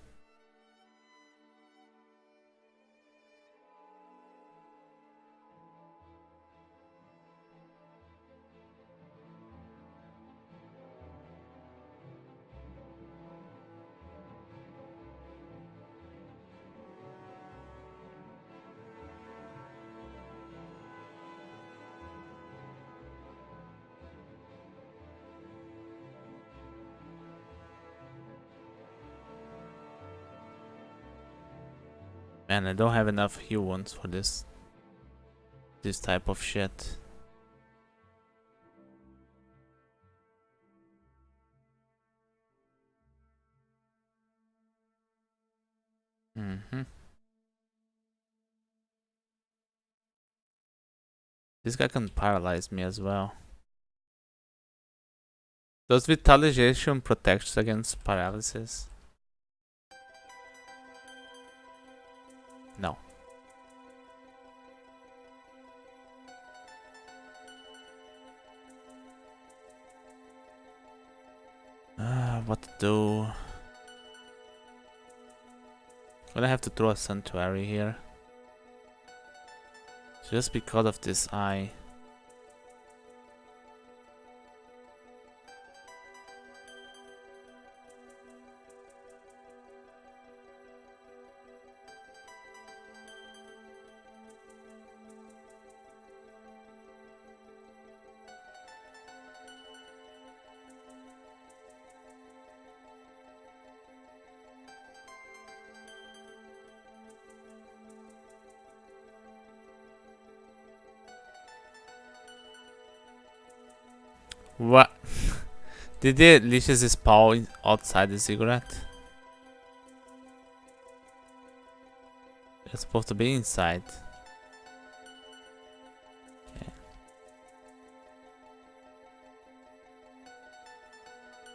Man, I don't have enough heal wounds for this type of shit. This guy can paralyze me as well. Does Vitalization protect against paralysis? No. What to do? Gonna have to throw a sanctuary here. Just because of this eye. What? Did they leashes his paw outside the cigarette? It's supposed to be inside. Okay.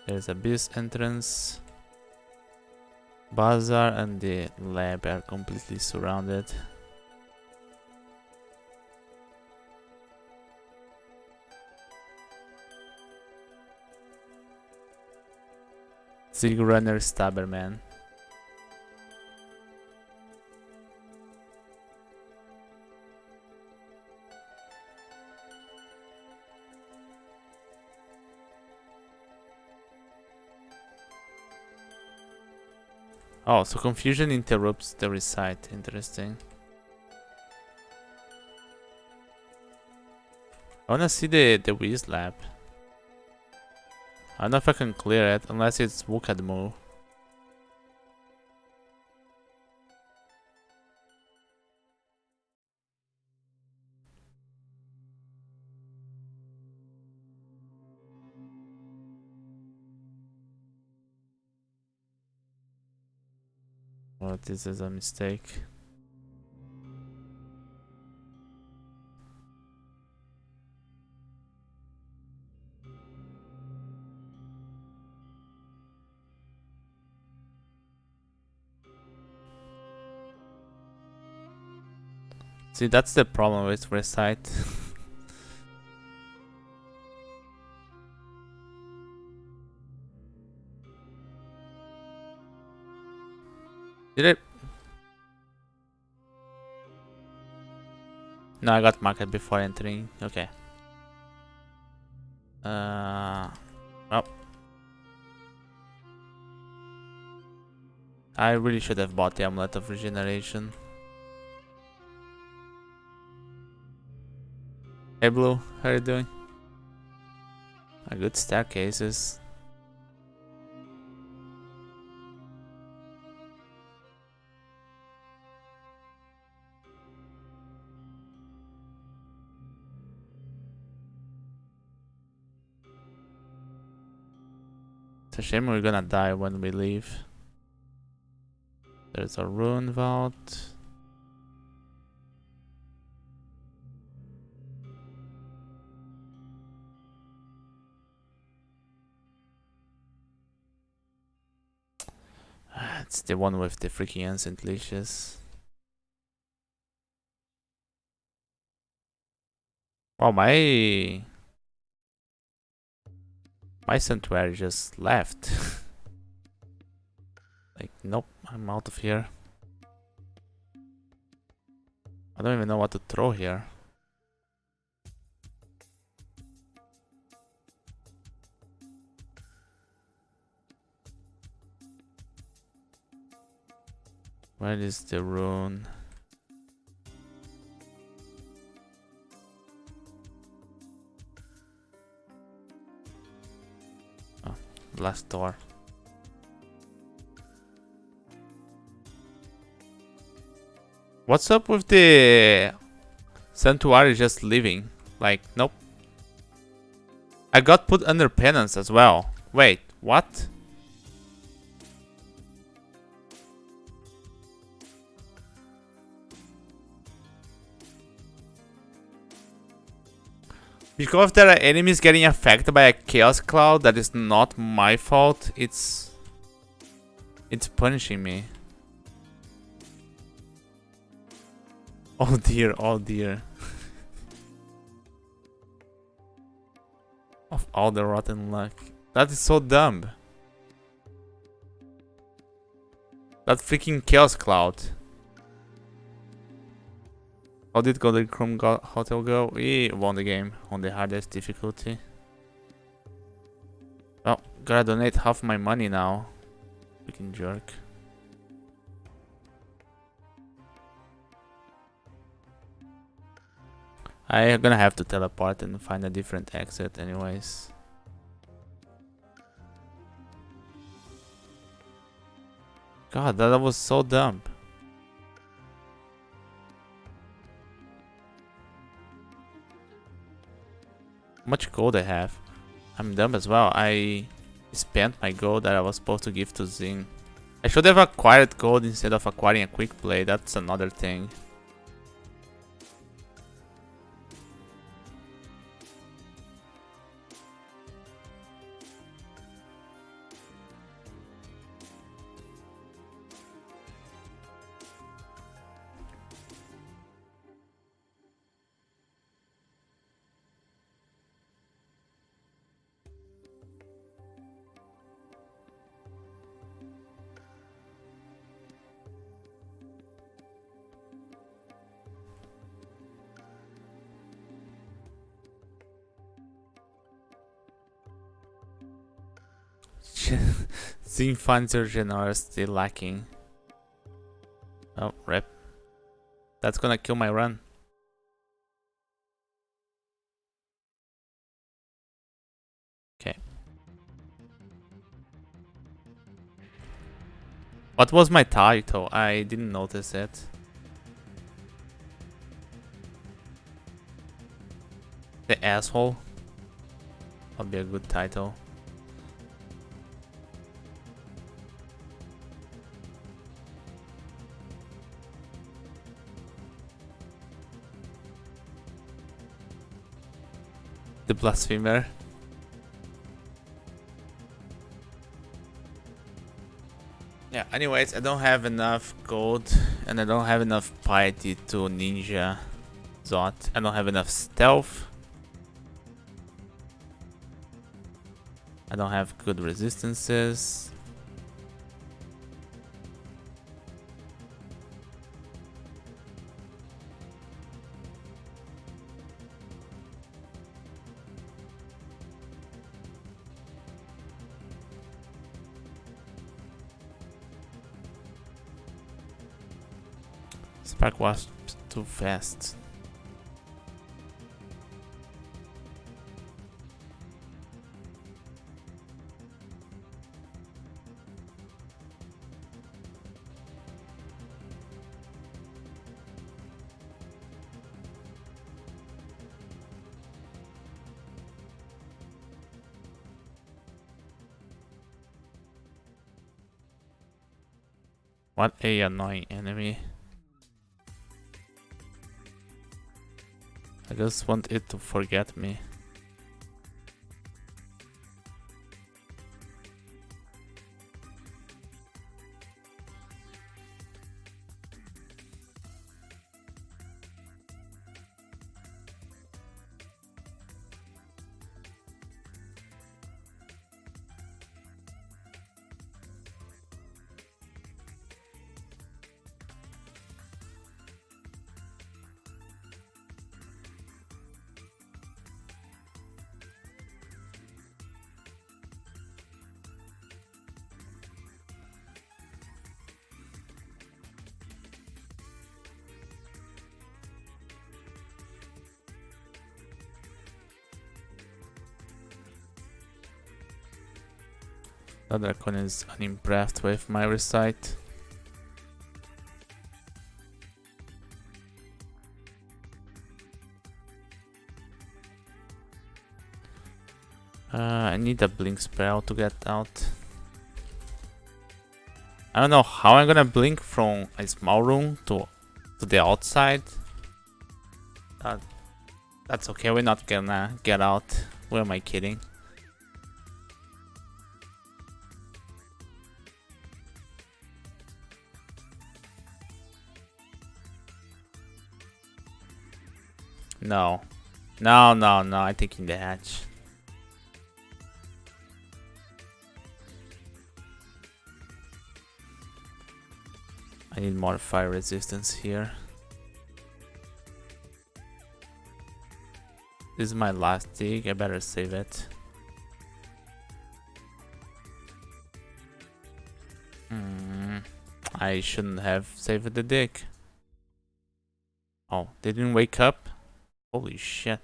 There's a beast entrance. Bazaar and the lab are completely surrounded. Zig Runner Stabberman. Oh, so confusion interrupts the recite. Interesting. I wanna see the Whiz lab. I don't know if I can clear it unless it's Wukadmu. Oh, this is a mistake. See, that's the problem with recite. Did it? No, I got market before entering. Okay. Well. I really should have bought the Amulet of Regeneration. Hey Blue, how are you doing? A good staircases. It's a shame we're gonna die when we leave. There's a rune vault. It's the one with the freaking ancient leashes. Oh, my sanctuary just left. Like, nope, I'm out of here. I don't even know what to throw here. Where is the rune? Oh, last door. What's up with the sanctuary just leaving? Like, nope. I got put under penance as well. Wait, what? Because there are enemies getting affected by a chaos cloud, that is not my fault. It's punishing me. Oh dear, oh dear. Of all the rotten luck. That is so dumb. That freaking chaos cloud. How did Golden Chrome Hotel go? We won the game on the hardest difficulty. Oh, gotta donate half my money now. Freaking jerk. I'm gonna have to teleport and find a different exit anyways. God, that was so dumb. How much gold I have? I'm dumb as well. I spent my gold that I was supposed to give to Zing. I should have acquired gold instead of acquiring a quick play. That's another thing. Zing funds are still lacking. Oh, rip. That's gonna kill my run. Okay. What was my title? I didn't notice it. The asshole. That'll be a good title. The blasphemer. Yeah, anyways, I don't have enough gold and I don't have enough piety to ninja Zot. I don't have enough stealth. I don't have good resistances. Spark was too fast. What a annoying enemy. I just want it to forget me. The Dracon is unimpressed with my recite. I need a blink spell to get out. I don't know how I'm gonna blink from a small room to the outside. That's okay, we're not gonna get out. Who am I kidding? No. No, I'm taking the hatch. I need more fire resistance here. This is my last dig, I better save it. I shouldn't have saved the dig. Oh, they didn't wake up? Holy shit.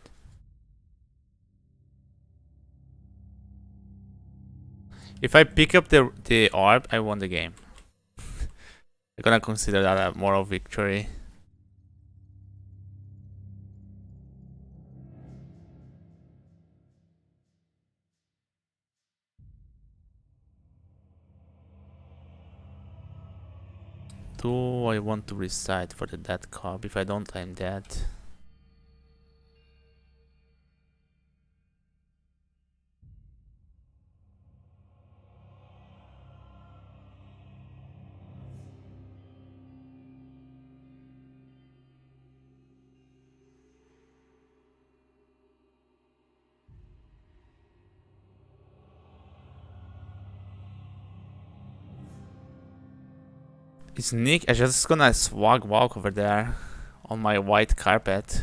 If I pick up the orb, I won the game. I'm gonna consider that a moral victory. Do I want to recite for the dead cop? If I don't, I'm dead. Is Nick? I'm just gonna swag walk over there on my white carpet.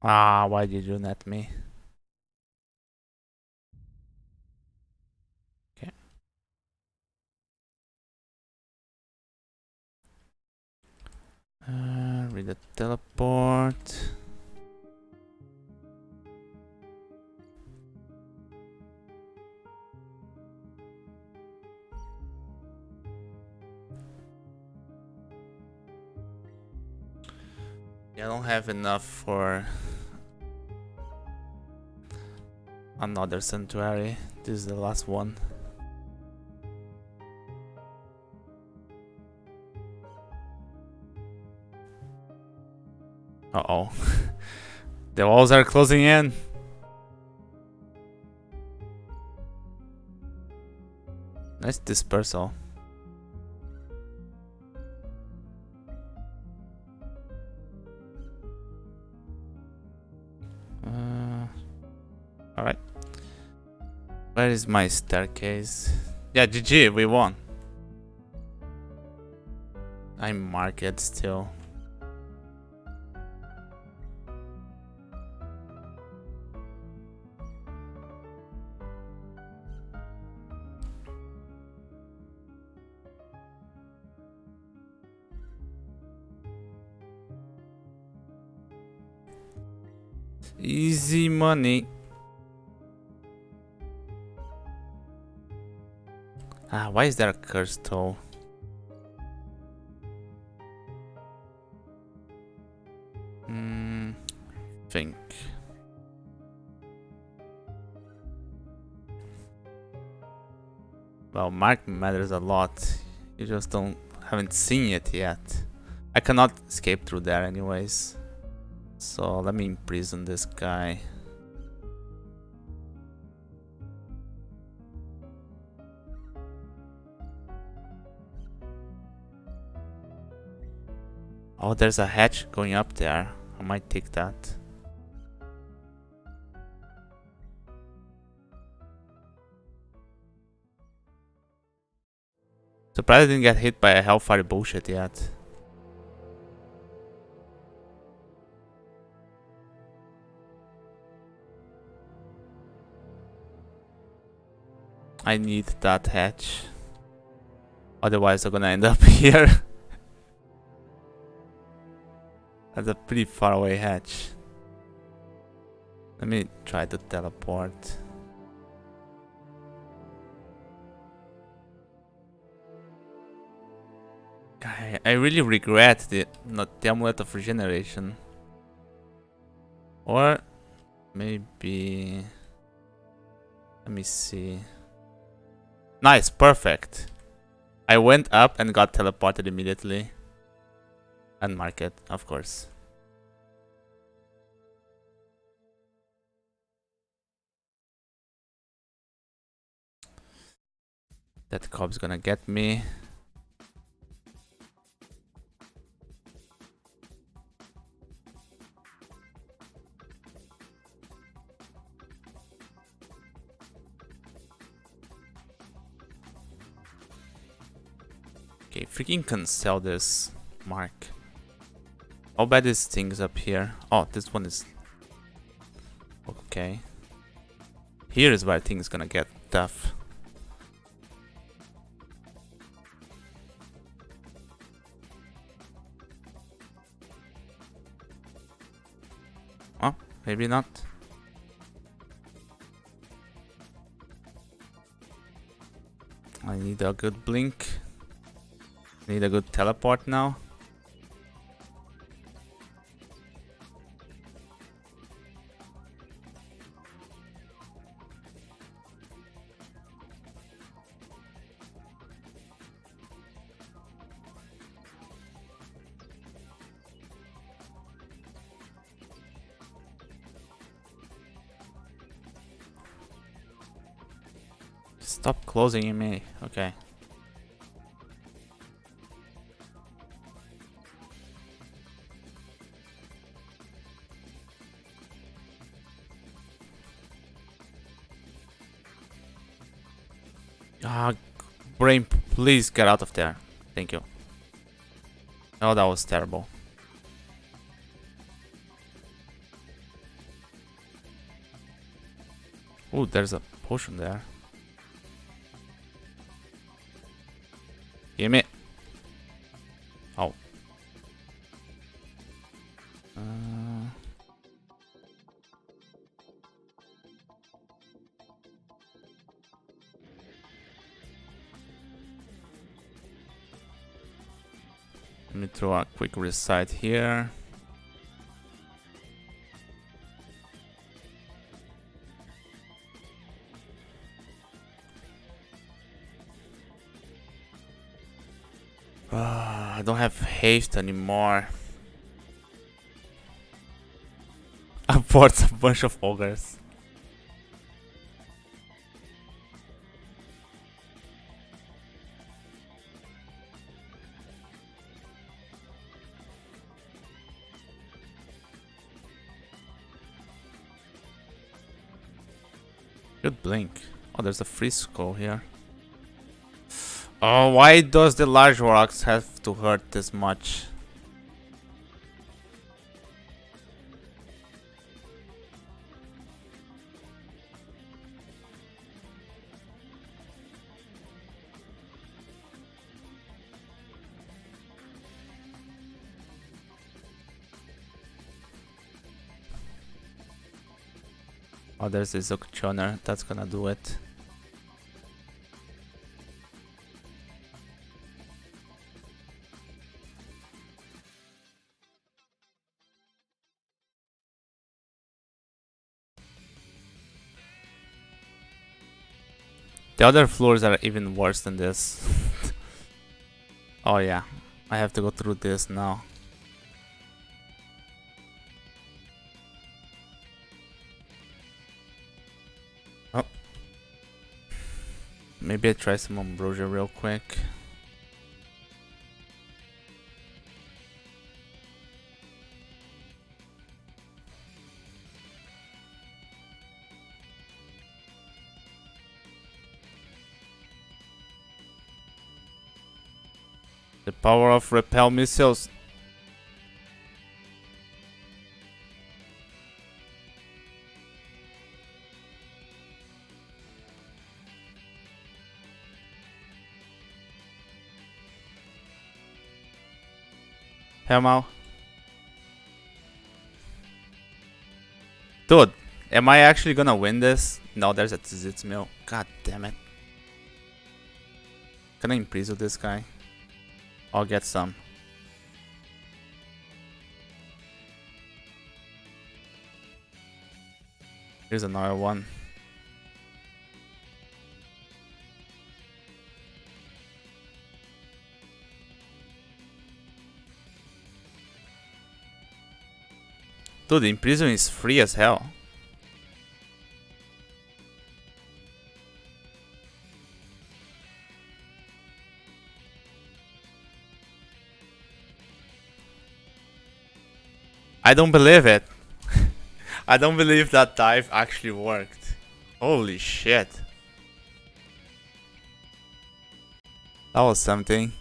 Ah, why did you net me? Okay. Read the teleport. Yeah, I don't have enough for another sanctuary. This is the last one. Uh-oh. The walls are closing in. Nice dispersal. Alright. Where is my staircase? Yeah, GG, we won. I'm market still. Easy money. Why is there a curse though? Think. Well, mark matters a lot. You just haven't seen it yet. I cannot escape through there anyways. So let me imprison this guy. Oh, there's a hatch going up there. I might take that. Surprised I didn't get hit by a hellfire bullshit yet. I need that hatch. Otherwise I'm gonna end up here. That's a pretty far away hatch. Let me try to teleport. I really regret the amulet of regeneration. Or maybe, let me see. Nice, perfect. I went up and got teleported immediately. And mark it, of course. That cob's gonna get me. Okay, freaking can sell this mark. How bad is things up here? Oh, this one is okay. Here is where things gonna get tough. Oh, maybe not. I need a good blink. Need a good teleport now. Stop closing me. Okay. Brain, please get out of there. Thank you. Oh, that was terrible. Oh, there's a potion there. Gimme. Oh. Let me throw a quick recite here. I don't have haste anymore. I bought a bunch of ogres. Good blink. Oh, there's a free skull here. Oh, why does the large rocks have to hurt this much? Oh, there's this Zokuchoner. That's gonna do it. The other floors are even worse than this. Oh yeah, I have to go through this now. Oh. Maybe I try some ambrosia real quick. The power of repel missiles. Helmo. Dude, am I actually gonna win this? No, there's a Tzitz-Mill. God damn it. Can I imprison this guy? I'll get some. Here's another one. Dude, imprison is free as hell. I don't believe it. I don't believe that dive actually worked. Holy shit. That was something.